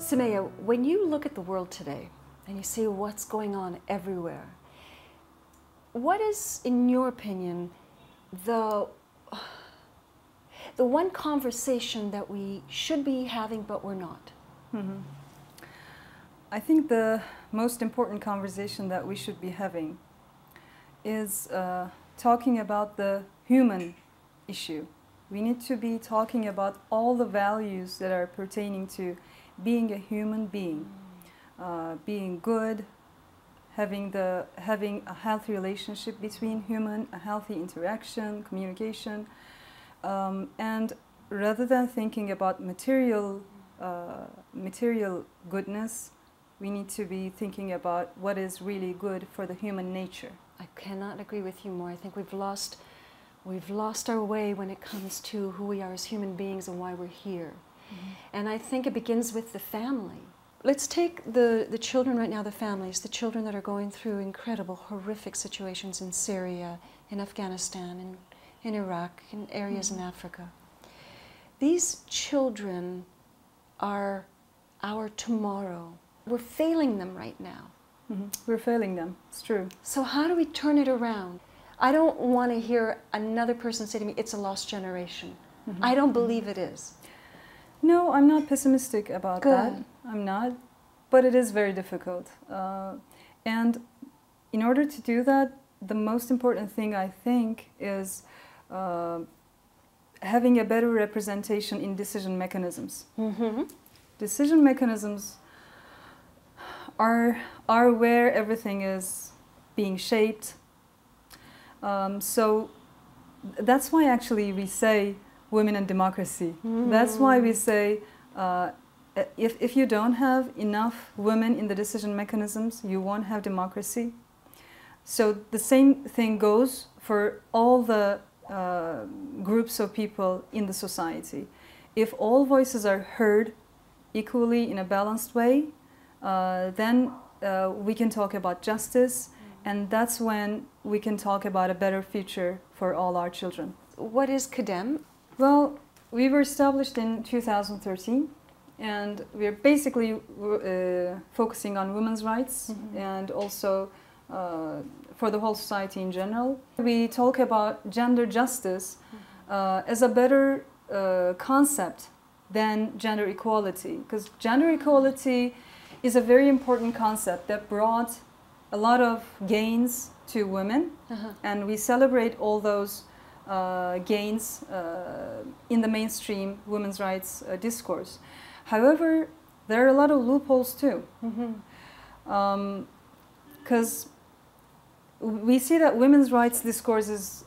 Sumaya, when you look at the world today and you see what's going on everywhere, what is, in your opinion, the one conversation that we should be having but we're not? Mm-hmm. I think the most important conversation that we should be having is talking about the human issue. We need to be talking about all the values that are pertaining to being a human being, being good, having a healthy relationship between human, a healthy interaction, communication, and rather than thinking about material goodness, we need to be thinking about what is really good for the human nature. I cannot agree with you more. I think we've lost our way when it comes to who we are as human beings and why we're here. Mm-hmm. And I think it begins with the family. Let's take the children right now, the families, the children that are going through incredible, horrific situations in Syria, in Afghanistan, in Iraq, in areas in Africa. These children are our tomorrow. We're failing them right now. Mm-hmm. We're failing them, it's true. So how do we turn it around? I don't want to hear another person say to me, it's a lost generation. Mm-hmm. I don't believe it is. No, I'm not pessimistic about that. I'm not. But it is very difficult. And in order to do that, the most important thing, I think, is having a better representation in decision mechanisms. Mm-hmm. Decision mechanisms are where everything is being shaped. So that's why actually we say women and democracy. Mm. That's why we say if you don't have enough women in the decision mechanisms, you won't have democracy. So the same thing goes for all the groups of people in the society. If all voices are heard equally in a balanced way, then we can talk about justice, and that's when we can talk about a better future for all our children. What is KADEM? Well, we were established in 2013, and we're basically focusing on women's rights, mm-hmm. and also for the whole society in general. We talk about gender justice as a better concept than gender equality, because gender equality is a very important concept that brought a lot of gains to women, and we celebrate all those gains in the mainstream women's rights discourse. However, there are a lot of loopholes too, because we see that women's rights discourse is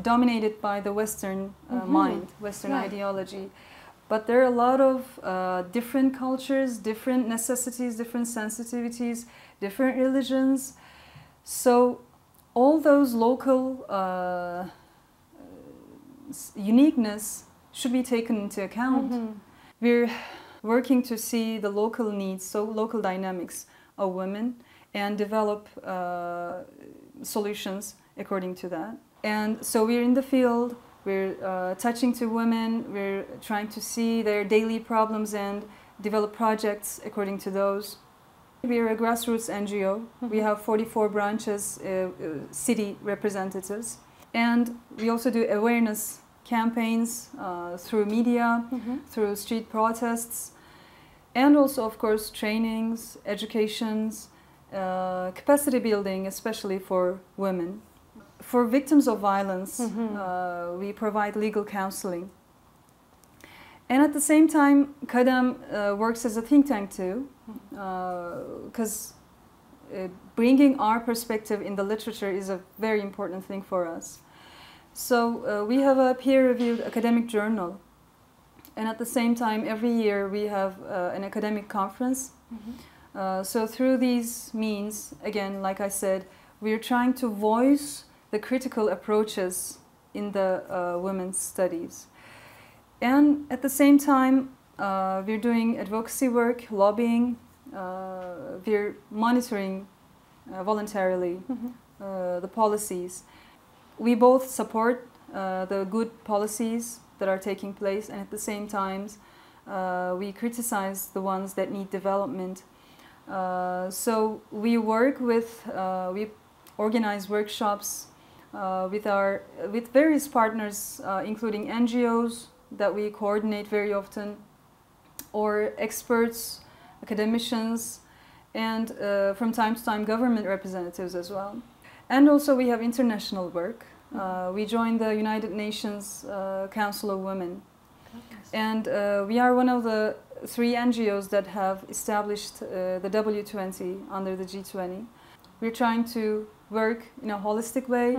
dominated by the Western mind, Western ideology. But there are a lot of different cultures, different necessities, different sensitivities, different religions. So all those local uniqueness should be taken into account. Mm-hmm. We're working to see the local needs, so local dynamics of women, and develop solutions according to that. And so we're in the field, we're touching to women, we're trying to see their daily problems and develop projects according to those. We are a grassroots NGO. Mm-hmm. We have 44 branches, city representatives. And we also do awareness campaigns through media, through street protests, and also, of course, trainings, educations, capacity building, especially for women. For victims of violence, we provide legal counseling. And at the same time, KADEM works as a think tank too, because bringing our perspective in the literature is a very important thing for us. So we have a peer-reviewed academic journal, and at the same time, every year we have an academic conference. So through these means, again, like I said, we're trying to voice the critical approaches in the women's studies. And at the same time, we're doing advocacy work, lobbying, we're monitoring voluntarily the policies. We both support the good policies that are taking place, and at the same time We criticize the ones that need development. So we work with, we organize workshops with various partners, including NGOs that we coordinate very often, or experts, academicians, and from time to time government representatives as well. And also we have international work. We joined the United Nations Council of Women. And we are one of the 3 NGOs that have established the W20 under the G20. We're trying to work in a holistic way.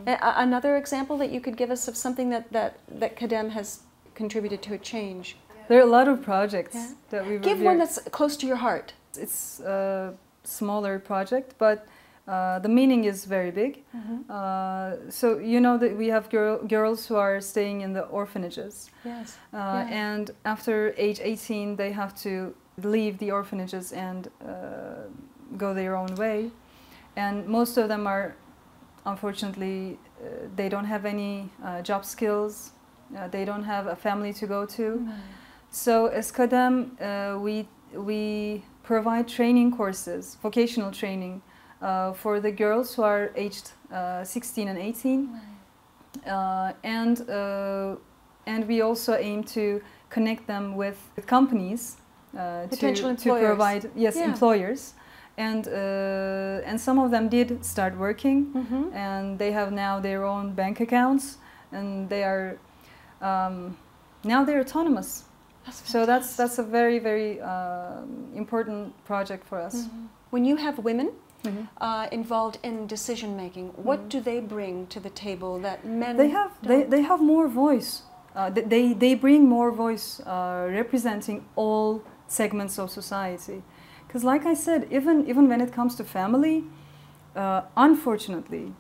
Another example that you could give us of something that CADEM has contributed to a change? There are a lot of projects that we've Give one that's close to your heart. It's a smaller project, but the meaning is very big. So you know that we have girls who are staying in the orphanages. Yes. And after age 18, they have to leave the orphanages and go their own way. And most of them are, unfortunately, they don't have any job skills. They don't have a family to go to. So as CADEM, we provide training courses, vocational training, for the girls who are aged 16 and 18. And we also aim to connect them with companies to provide employers. And some of them did start working, and they have now their own bank accounts, and they are now they're autonomous. So that's a very, very important project for us. When you have women involved in decision making, what do they bring to the table that men they have more voice. They bring more voice, representing all segments of society. Because, like I said, even when it comes to family, unfortunately,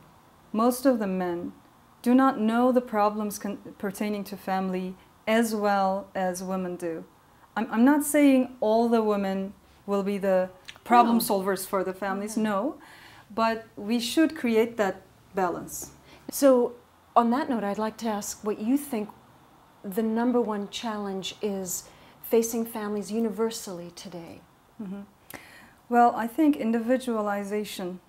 most of the men do not know the problems pertaining to family as well as women do. I'm not saying all the women will be the problem solvers for the families, no, but we should create that balance. So, on that note, I'd like to ask what you think the #1 challenge is facing families universally today. Well, I think individualization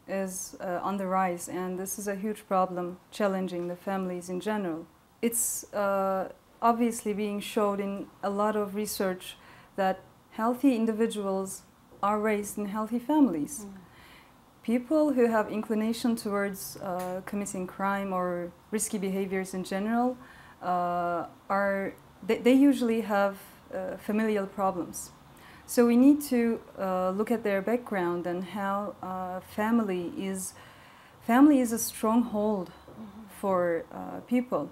is on the rise, and this is a huge problem challenging the families in general. It's obviously being showed in a lot of research that healthy individuals are raised in healthy families. People who have inclination towards committing crime or risky behaviors in general they usually have familial problems. So we need to look at their background and how family is a stronghold for people.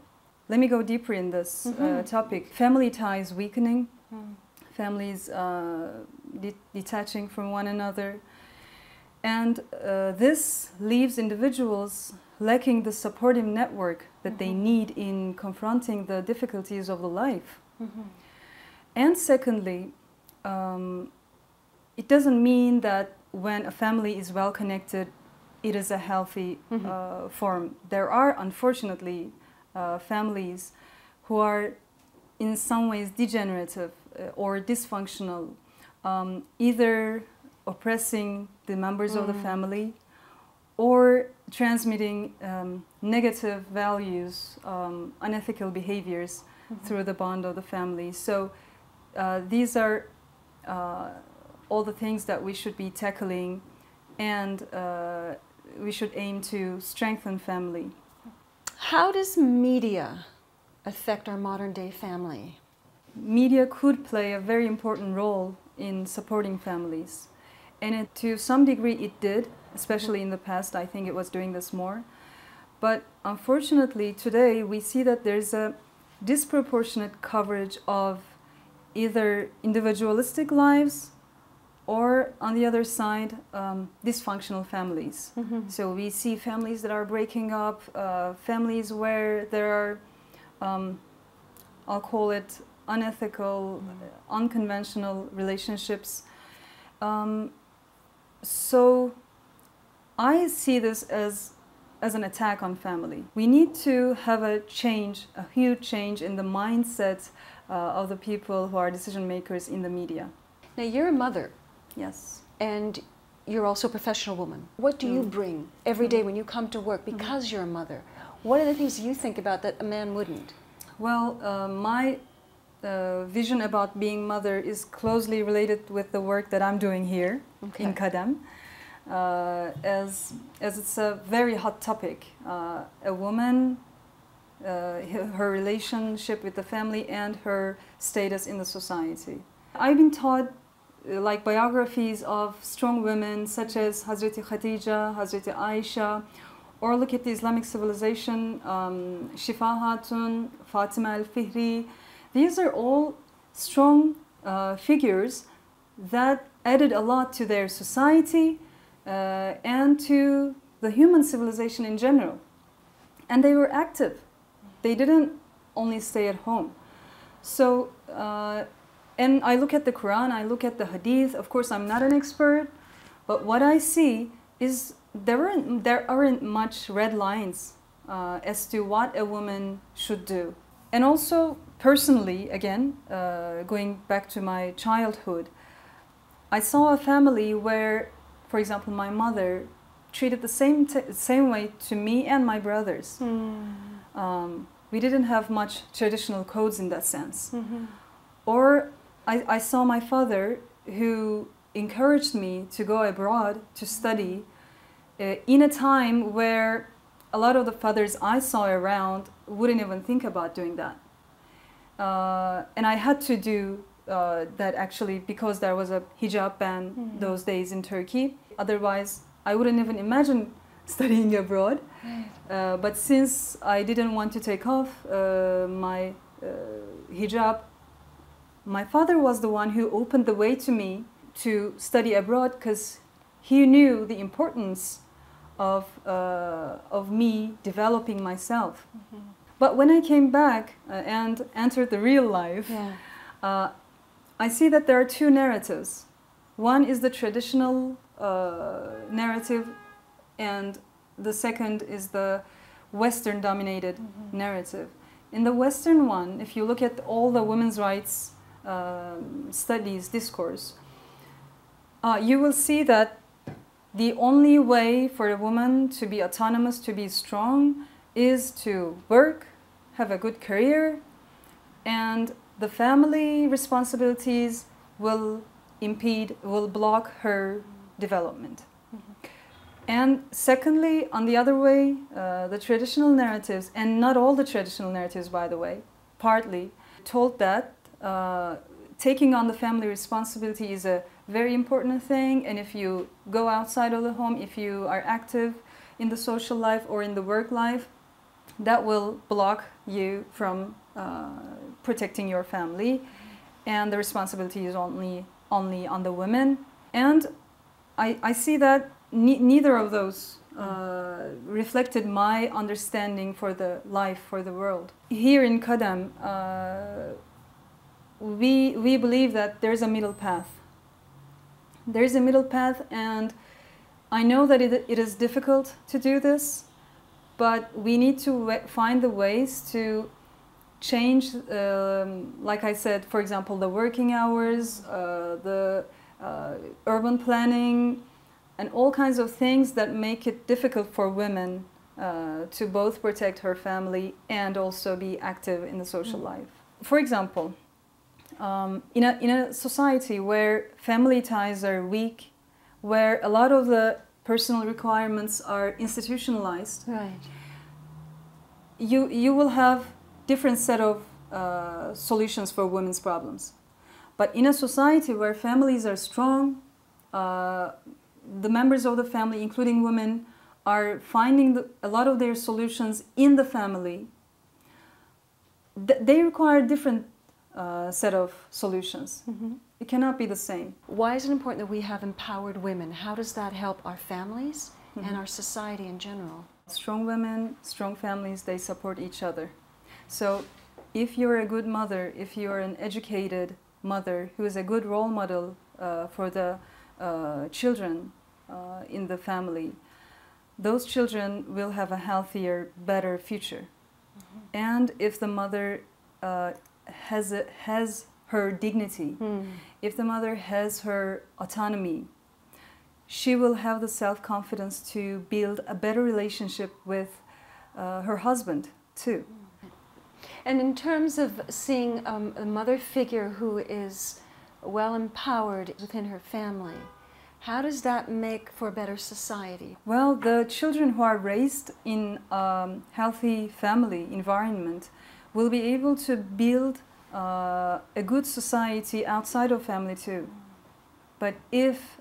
Let me go deeper in this topic. Family ties weakening, families detaching from one another, and this leaves individuals lacking the supportive network that they need in confronting the difficulties of the life. And secondly, it doesn't mean that when a family is well connected, it is a healthy form. There are, unfortunately, families who are in some ways degenerative or dysfunctional, either oppressing the members of the family or transmitting negative values, unethical behaviors through the bond of the family. So these are all the things that we should be tackling, and we should aim to strengthen family. How does media affect our modern day family? Media could play a very important role in supporting families, and to some degree it did, especially in the past. I think it was doing this more. But unfortunately today we see that there's a disproportionate coverage of either individualistic lives or, on the other side, dysfunctional families. So we see families that are breaking up, families where there are, I'll call it, unethical, unconventional relationships. So I see this as an attack on family. We need to have a change, a huge change in the mindset of the people who are decision makers in the media. Now, you're a mother. Yes. And you're also a professional woman. What do you bring every day when you come to work because you're a mother? What are the things you think about that a man wouldn't? Well, my vision about being mother is closely related with the work that I'm doing here in Kadam. As it's a very hot topic. A woman, her relationship with the family and her status in the society. I've been taught like biographies of strong women such as Hazreti Khadija, Hazreti Aisha, or look at the Islamic civilization, Shifa Hatun, Fatima al-Fihri. These are all strong figures that added a lot to their society and to the human civilization in general. And they were active. They didn't only stay at home. So, and I look at the Quran, I look at the Hadith. Of course, I'm not an expert, but what I see is there aren't much red lines as to what a woman should do. And also, personally, again, going back to my childhood, I saw a family where, for example, my mother treated the same way to me and my brothers. We didn't have much traditional codes in that sense. Or I saw my father who encouraged me to go abroad to study in a time where a lot of the fathers I saw around wouldn't even think about doing that. And I had to do that actually because there was a hijab ban those days in Turkey. Otherwise, I wouldn't even imagine studying abroad. But since I didn't want to take off my hijab, my father was the one who opened the way to me to study abroad because he knew the importance of me developing myself. But when I came back and entered the real life, I see that there are two narratives. One is the traditional narrative, and the second is the Western-dominated narrative. In the Western one, if you look at all the women's rights studies, discourse, you will see that the only way for a woman to be autonomous, to be strong, is to work, have a good career, and the family responsibilities will block her development. And secondly, on the other way, the traditional narratives, and not all the traditional narratives, by the way, partly told that taking on the family responsibility is a very important thing, and if you go outside of the home, if you are active in the social life or in the work life, that will block you from protecting your family, and the responsibility is only on the women. And I see that neither of those reflected my understanding for the life, for the world. Here in Kadam, we believe that there's a middle path. There's a middle path, and I know that it is difficult to do this, but we need to find the ways to change, like I said, for example, the working hours, the urban planning, and all kinds of things that make it difficult for women to both protect her family and also be active in the social life. For example, in a society where family ties are weak, where a lot of the personal requirements are institutionalized, right, you will have different set of solutions for women's problems. But in a society where families are strong, the members of the family, including women, are finding a lot of their solutions in the family. They require different set of solutions. It cannot be the same. Why is it important that we have empowered women? How does that help our families and our society in general? Strong women, strong families, they support each other. So if you're a good mother, if you're an educated mother who is a good role model for the children in the family, those children will have a healthier, better future. And if the mother has her dignity, if the mother has her autonomy, she will have the self-confidence to build a better relationship with her husband too. And in terms of seeing a mother figure who is well empowered within her family, how does that make for a better society? Well, the children who are raised in a healthy family environment will be able to build a good society outside of family too. But if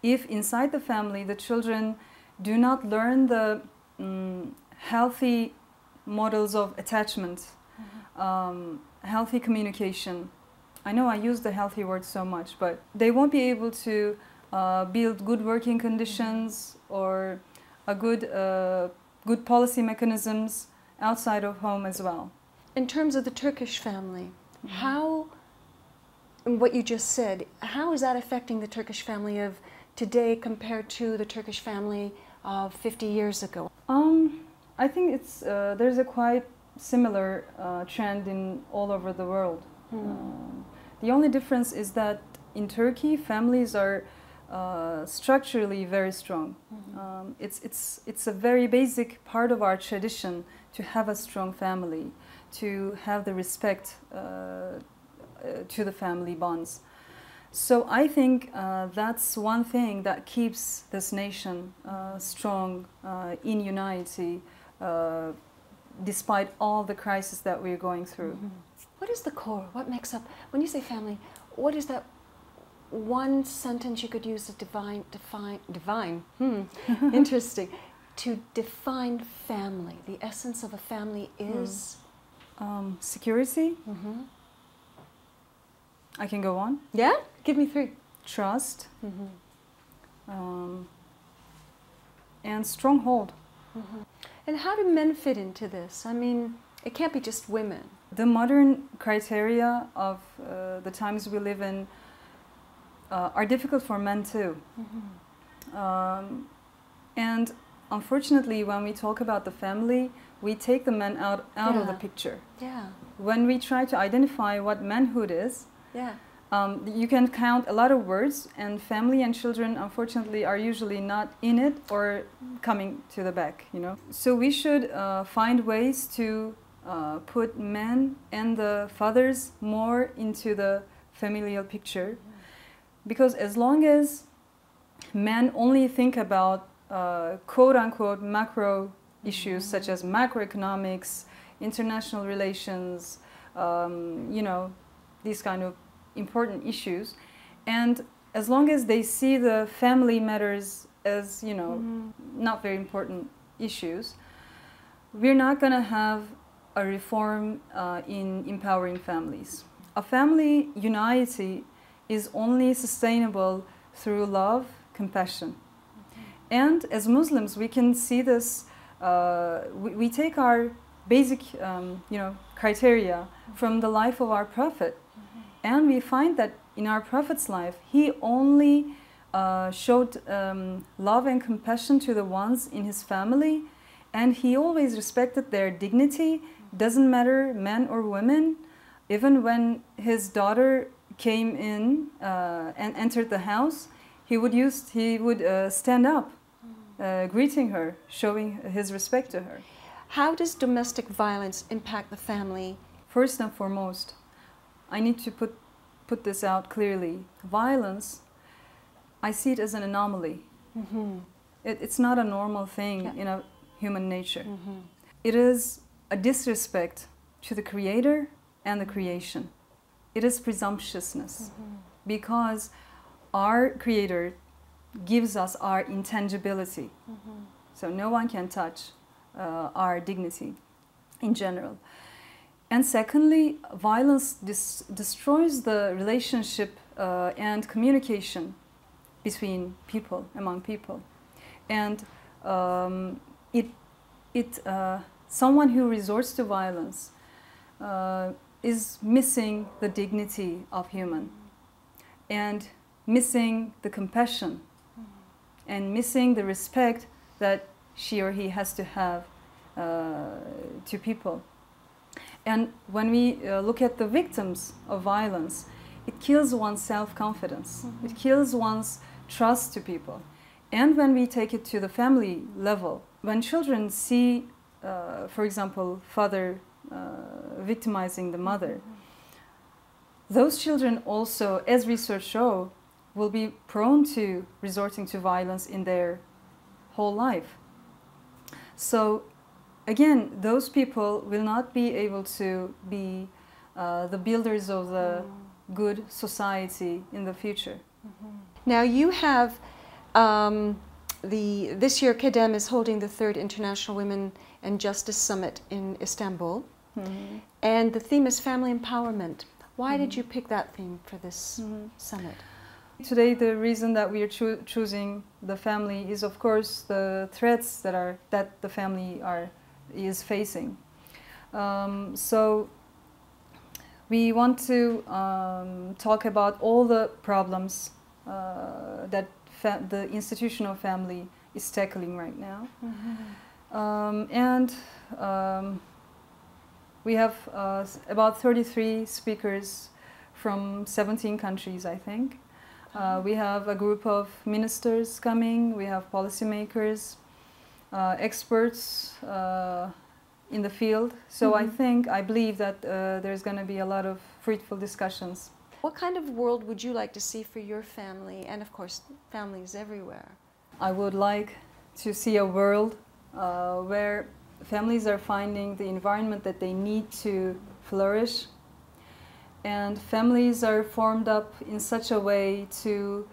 inside the family the children do not learn the healthy models of attachment, healthy communication, I know I use the healthy word so much, but they won't be able to build good working conditions or a good policy mechanisms outside of home as well. In terms of the Turkish family, how, what you just said, how is that affecting the Turkish family of today compared to the Turkish family of 50 years ago? I think it's there's a quite similar trend in all over the world. The only difference is that in Turkey, families are structurally very strong. It's a very basic part of our tradition to have a strong family, to have the respect to the family bonds. So I think that's one thing that keeps this nation strong in unity, despite all the crises that we're going through. What is the core? What makes up, when you say family, what is that one sentence you could use to define, interesting, to define family? The essence of a family is? Security. I can go on? Yeah? Give me three. Trust. And stronghold. And how do men fit into this? I mean, it can't be just women. The modern criteria of the times we live in are difficult for men too. And unfortunately, when we talk about the family, we take the men out of the picture. Yeah. When we try to identify what manhood is, Yeah. You can count a lot of words, and family and children, unfortunately, are usually not in it or coming to the back, you know. So we should find ways to put men and the fathers more into the familial picture, because as long as men only think about quote-unquote macro issues such as macroeconomics, international relations, you know, these kind of important issues, and as long as they see the family matters as, you know, not very important issues, we're not going to have a reform in empowering families. A family unity is only sustainable through love, compassion. And as Muslims, we can see this, we take our basic you know, criteria from the life of our Prophet. And we find that in our Prophet's life, he only showed love and compassion to the ones in his family, and he always respected their dignity, doesn't matter men or women. Even when his daughter came in and entered the house, he would stand up, greeting her, showing his respect to her. How does domestic violence impact the family? First and foremost, I need to put this out clearly. Violence, I see it as an anomaly. It's not a normal thing in a human nature. It is a disrespect to the Creator and the creation. It is presumptuousness, because our Creator gives us our intangibility. So no one can touch our dignity in general. And secondly, violence destroys the relationship and communication between people, among people. And someone who resorts to violence is missing the dignity of human, and missing the compassion, and missing the respect that she or he has to have to people. And when we look at the victims of violence, it kills one's self-confidence. Mm-hmm. It kills one's trust to people. And when we take it to the family level, when children see, for example, father victimizing the mother, those children also, as research show, will be prone to resorting to violence in their whole life. So again, those people will not be able to be the builders of the good society in the future. Now you have, this year KEDEM is holding the 3rd International Women and Justice Summit in Istanbul. Mm-hmm. And the theme is family empowerment. Why did you pick that theme for this summit? Today, the reason that we are choosing the family is, of course, the threats that the family is facing. So we want to talk about all the problems that the institutional family is tackling right now. We have about 33 speakers from 17 countries, I think. We have a group of ministers coming, we have policymakers, experts in the field. So I believe that there's going to be a lot of fruitful discussions. What kind of world would you like to see for your family, and of course families everywhere? I would like to see a world where families are finding the environment that they need to flourish, and families are formed up in such a way to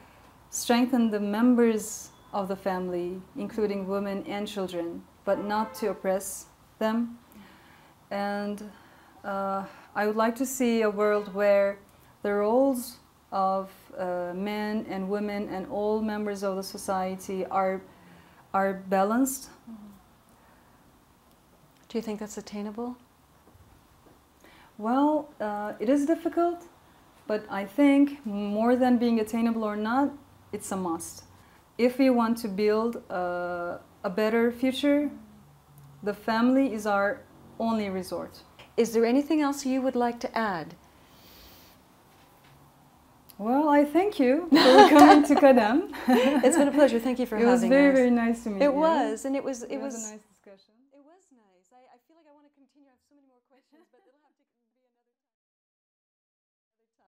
strengthen the members of the family, including women and children, but not to oppress them. And I would like to see a world where the roles of men and women and all members of the society are balanced. Do you think that's attainable? Well, it is difficult, but I think more than being attainable or not, it's a must. If we want to build a better future, the family is our only resort. Is there anything else you would like to add? Well, I thank you for coming to KEDEM. It's been a pleasure. Thank you for having us. It was very, very nice to meet you. It was, and it was a nice